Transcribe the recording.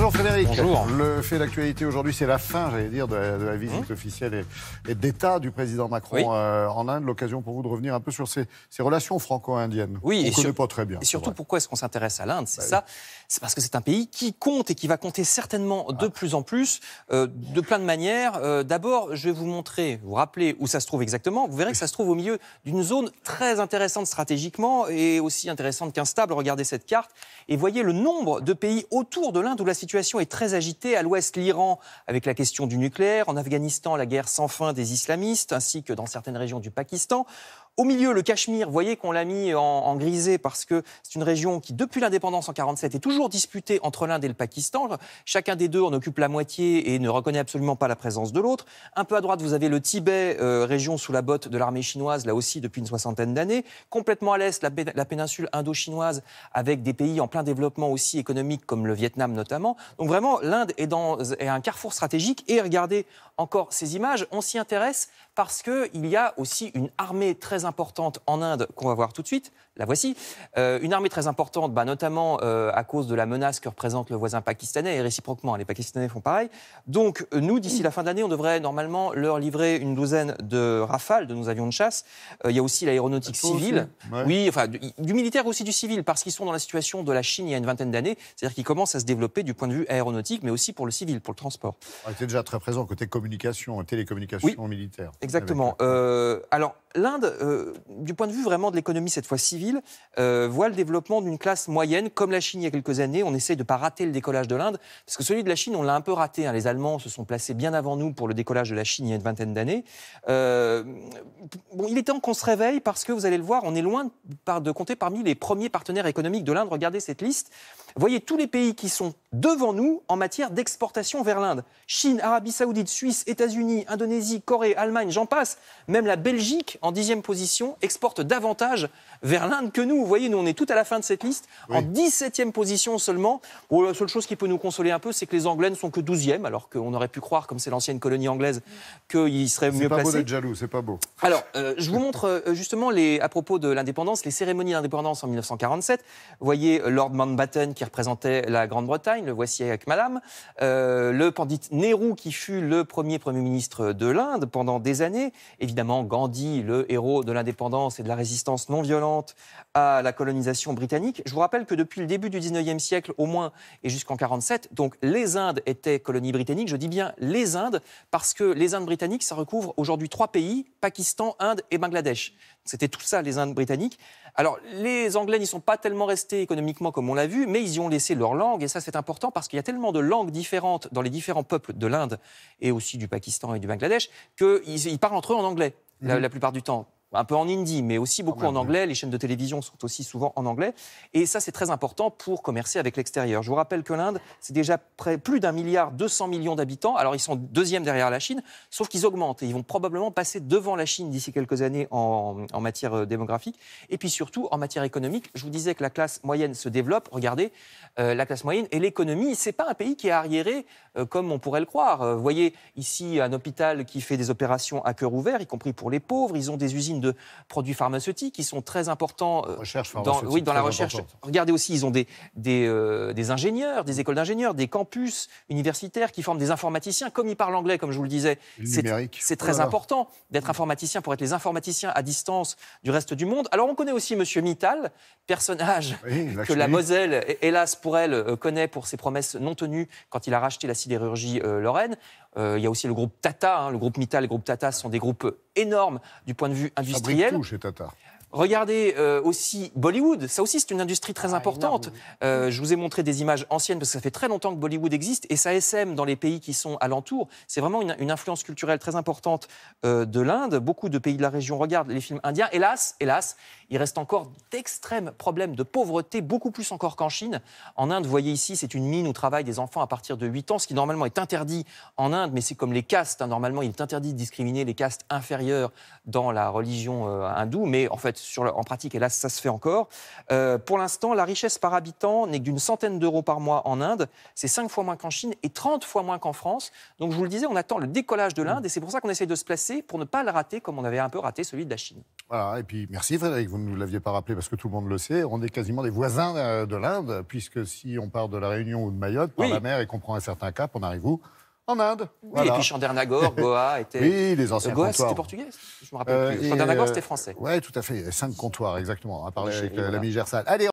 Bonjour Frédéric. Bonjour. Le fait d'actualité aujourd'hui, c'est la fin, j'allais dire, de la visite officielle et d'État du président Macron en Inde. L'occasion pour vous de revenir un peu sur ces relations franco-indiennes. Oui, on ne connaît pas très bien. Et surtout, pourquoi est-ce qu'on s'intéresse à l'Inde? C'est ça. C'est parce que c'est un pays qui compte et qui va compter certainement de plus en plus, de plein de manières. D'abord, je vais vous montrer, vous rappeler où ça se trouve exactement. Vous verrez que ça se trouve au milieu d'une zone très intéressante stratégiquement et aussi intéressante qu'instable. Regardez cette carte et voyez le nombre de pays autour de l'Inde où la situation est très agitée. À l'ouest, l'Iran avec la question du nucléaire. En Afghanistan, la guerre sans fin des islamistes, ainsi que dans certaines régions du Pakistan. Au milieu, le Cachemire, vous voyez qu'on l'a mis en grisé parce que c'est une région qui, depuis l'indépendance en 1947, est toujours disputée entre l'Inde et le Pakistan. Chacun des deux en occupe la moitié et ne reconnaît absolument pas la présence de l'autre. Un peu à droite, vous avez le Tibet, région sous la botte de l'armée chinoise, là aussi depuis une soixantaine d'années. Complètement à l'est, la péninsule indo-chinoise, avec des pays en plein développement aussi économique, comme le Vietnam notamment. Donc vraiment, l'Inde est un carrefour stratégique. Et regardez encore ces images, on s'y intéresse parce qu'il y a aussi une armée très importante en Inde qu'on va voir tout de suite. La voici. Une armée très importante, notamment à cause de la menace que représente le voisin pakistanais, et réciproquement, les Pakistanais font pareil. Donc, nous, d'ici la fin d'année, on devrait normalement leur livrer une douzaine de Rafales, de nos avions de chasse. Il y a aussi l'aéronautique civile. Oui, enfin, du militaire aussi du civil, parce qu'ils sont dans la situation de la Chine il y a une vingtaine d'années. C'est-à-dire qu'ils commencent à se développer du point de vue aéronautique, mais aussi pour le civil, pour le transport. On était déjà très présent côté communication, télécommunication militaire. Exactement. Alors, l'Inde, du point de vue vraiment de l'économie, cette fois civile, voit le développement d'une classe moyenne, comme la Chine il y a quelques années. On essaye de ne pas rater le décollage de l'Inde, parce que celui de la Chine, on l'a un peu raté. Les Allemands se sont placés bien avant nous pour le décollage de la Chine il y a une vingtaine d'années. Il est temps qu'on se réveille, parce que vous allez le voir, on est loin de compter parmi les premiers partenaires économiques de l'Inde. Regardez cette liste. Voyez tous les pays qui sont devant nous en matière d'exportation vers l'Inde. Chine, Arabie Saoudite, Suisse, États-Unis, Indonésie, Corée, Allemagne, j'en passe. Même la Belgique, en 10e position, exporte davantage vers l'Inde que nous. Vous voyez, nous, on est tout à la fin de cette liste, en 17e position seulement. Bon, la seule chose qui peut nous consoler un peu, c'est que les Anglais ne sont que 12e, alors qu'on aurait pu croire, comme c'est l'ancienne colonie anglaise, qu'ils seraient mieux placés. C'est pas beau d'être jaloux, c'est pas beau. Alors, je vous montre justement, à propos de l'indépendance, les cérémonies d'indépendance en 1947. Vous voyez Lord Mountbatten qui représentait la Grande-Bretagne, le voici avec madame. Le pandit Nehru qui fut le premier ministre de l'Inde pendant des années. Évidemment, Gandhi, le héros de l'indépendance et de la résistance non violente à la colonisation britannique. Je vous rappelle que depuis le début du 19e siècle, au moins, et jusqu'en 1947, donc les Indes étaient colonies britanniques. Je dis bien les Indes, parce que les Indes britanniques, ça recouvre aujourd'hui 3 pays, Pakistan, Inde et Bangladesh. C'était tout ça, les Indes britanniques. Alors, les Anglais n'y sont pas tellement restés économiquement comme on l'a vu, mais ils y ont laissé leur langue, et ça c'est important parce qu'il y a tellement de langues différentes dans les différents peuples de l'Inde et aussi du Pakistan et du Bangladesh qu'ils parlent entre eux en anglais la plupart du temps. Un peu en hindi, mais aussi beaucoup en anglais. Les chaînes de télévision sont aussi souvent en anglais. Et ça, c'est très important pour commercer avec l'extérieur. Je vous rappelle que l'Inde, c'est déjà plus d'1,2 milliard d'habitants. Alors, ils sont deuxième derrière la Chine, sauf qu'ils augmentent. Et ils vont probablement passer devant la Chine d'ici quelques années en matière démographique. Et puis surtout, en matière économique, je vous disais que la classe moyenne se développe. Regardez, la classe moyenne et l'économie, c'est pas un pays qui est arriéré comme on pourrait le croire. Vous voyez ici un hôpital qui fait des opérations à cœur ouvert, y compris pour les pauvres. Ils ont des usines de produits pharmaceutiques qui sont très importants dans la recherche. Regardez aussi, ils ont des ingénieurs, des écoles d'ingénieurs, des campus universitaires qui forment des informaticiens. Comme ils parlent anglais, comme je vous le disais, c'est très important d'être informaticien pour être les informaticiens à distance du reste du monde. Alors on connaît aussi Monsieur Mittal, personnage que la Moselle, hélas pour elle, connaît pour ses promesses non tenues quand il a racheté la sidérurgie Lorraine. Il y a aussi le groupe Tata, le groupe Mittal et le groupe Tata sont des groupes énormes du point de vue industriel. Tout chez Tata. Regardez aussi Bollywood, ça aussi c'est une industrie très importante. Je vous ai montré des images anciennes parce que ça fait très longtemps que Bollywood existe et ça essaime dans les pays qui sont alentours. C'est vraiment une influence culturelle très importante de l'Inde. Beaucoup de pays de la région regardent les films indiens. Hélas, il reste encore d'extrêmes problèmes de pauvreté, beaucoup plus encore qu'en Chine. En Inde, vous voyez ici, c'est une mine où travaillent des enfants à partir de 8 ans, ce qui normalement est interdit en Inde, mais c'est comme les castes. Normalement, il est interdit de discriminer les castes inférieures dans la religion hindoue, mais en fait, en pratique, hélas, ça se fait encore. Pour l'instant, la richesse par habitant n'est que d'une centaine d'euros par mois en Inde. C'est 5 fois moins qu'en Chine et 30 fois moins qu'en France. Donc, je vous le disais, on attend le décollage de l'Inde et c'est pour ça qu'on essaie de se placer pour ne pas le rater comme on avait un peu raté celui de la Chine. Voilà, et puis merci Frédéric, vous ne nous l'aviez pas rappelé parce que tout le monde le sait, on est quasiment des voisins de l'Inde, puisque si on part de la Réunion ou de Mayotte par la mer et qu'on prend un certain cap, on arrive où? En Inde. Oui, et puis Chandernagore, Goa était... Oui, les anciens Goa, comptoirs. c'était portugais, je me rappelle plus. Chandernagore, c'était français. Oui, tout à fait, 5 comptoirs, exactement, à parler avec Voilà. l'ami Gersal. Allez,